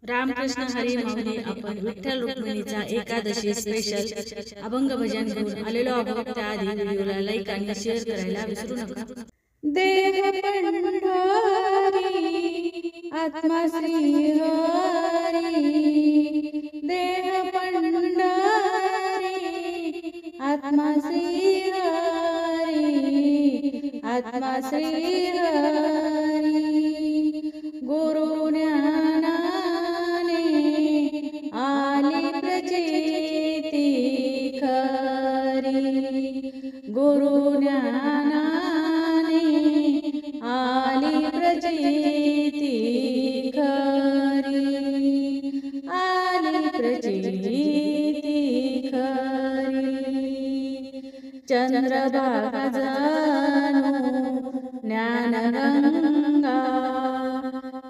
रामकृष्ण हरी माऊली. आपण विठ्ठल रुक्मिणीचा एकादशी स्पेशल अभंग भजन घेऊन आलेलो आहोत. त्याआधी व्हिडिओला लाईक आणि शेअर करायला विसरू नका. देह पंढरी आत्मा श्री हरी, देह पंढरी आत्मा श्री हरी, आत्मा श्री हरी. गुरु ज्ञानाने आली प्रचिती खरी, गुरु ज्ञानाने आली प्रचिती खरी, आली प्रचिती खरी. चंद्रभागा जाणू ज्ञानगंगा,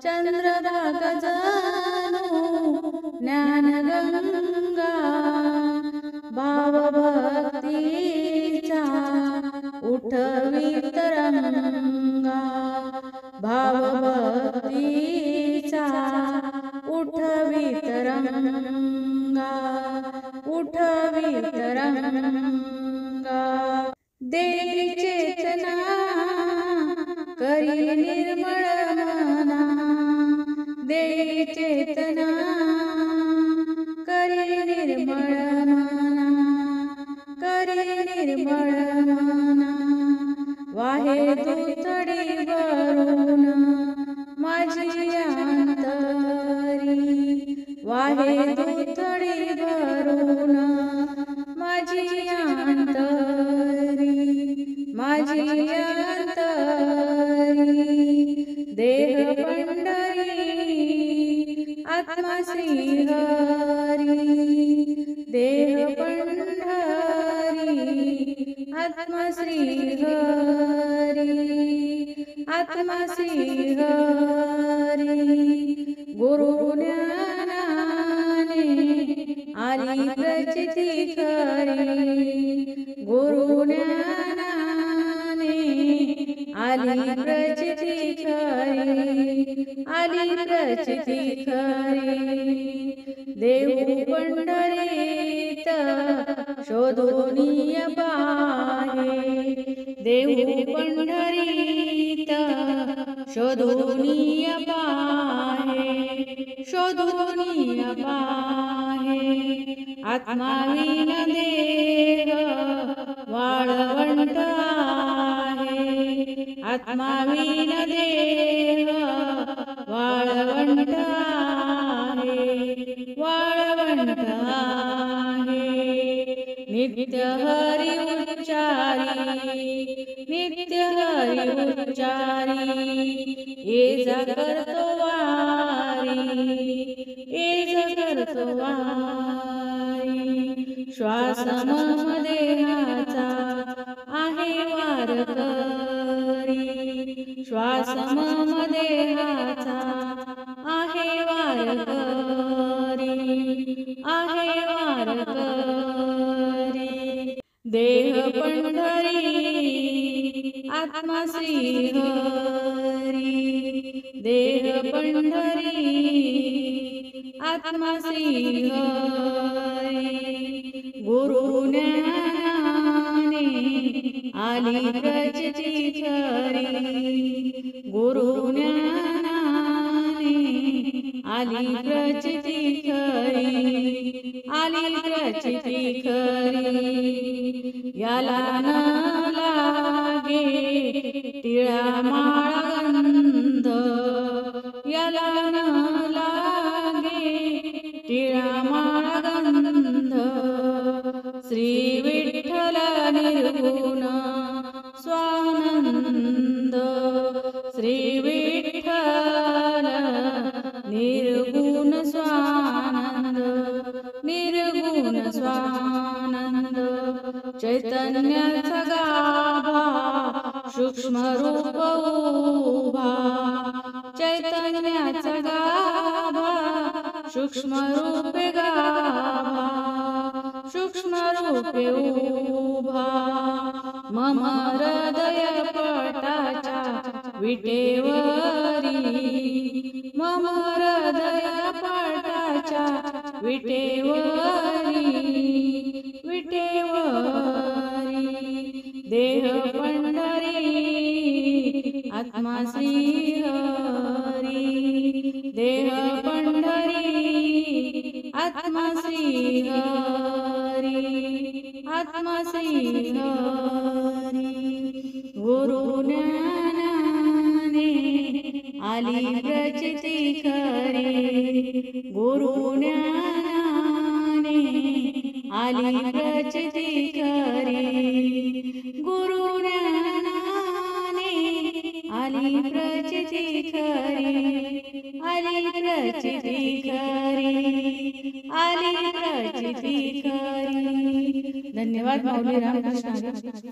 चंद्रभागा जाणू ज्ञानगंगा. भावभक्तीचा उठवीत रंगा, भावभक्तीचा उठवीत रंगा, उठवीत रंगा. देवी चेतना करी निर्मळ मना, देवी चेतना करी निर्मळ मना, करी निर्मळ मना. वाहे दुथडी भरून माझी अंतरी, वाहे दुथडी भरून माझी अंतरी, माझी अंतरी. देह पंढरी आत्मा श्री हरी, देह पंढरी आत्मा श्री हरी, आत्मा श्री हरी. गुरु ज्ञानाने आली प्रचिती खरी, गुरु ज्ञानाने आली प्रचिती खरी, आली प्रचिती खरी. देऊ पंढरीत शोधूनिय पाहे, देऊ पंढरीत शोधूनिय पाहे, शोधूनिय पाहे. आत्मा विन देह वाळवंट आहे, आत्मा विन देह वाळवंट आहे, वाळवंट आहे. नित्य हरी उच्चारी, नित्य हरी उच्चारी. ये जा करतो वारी, ये जा करतो वारी. श्वास मम देहाचा आहे वारकरी, श्वास मम देहाचा आहे वारकरी, आहे वारकरी. देह पंढरी आत्मा श्री हरी, देह पंढरी आत्मा श्री हरी. गुरु ज्ञानाने आली प्रचिती खरी, गुरु ज्ञानाने आली प्रचिती खरी, आली प्रचिती खरी. याला न लागे टिळा माळा गंध, याला न लागे टिळा माळा गंध. श्री विठ्ठल निर्गुण स्वानंद, श्री विठ्ठल निर्गुण स्वानंद, निर्गुण स्वानंद. चैतन्याचा गाभा सूक्ष्म रूप उभा, चैतन्याचा गाभा सूक्ष्म रूपे गाभा, सूक्ष्म रूपे उभा. मम हृदय पटाच्या विटेवरी, मम हृदय पटाच्या विटेवरी विटेवरी देह पंढरी आत्मा श्रीहरी देह पंढरी आत्मा श्रीहरी आत्मा श्रीहरी गुरु ज्ञानाने आली प्रचिती खरी गुरु ज्ञानाने आली प्रचिती खरी गुरु ज्ञानाने आली प्रचिती खरी आली प्रचिती खरी आली प्रचिती खरी. धन्यवाद. माऊली रामकृष्ण हरी.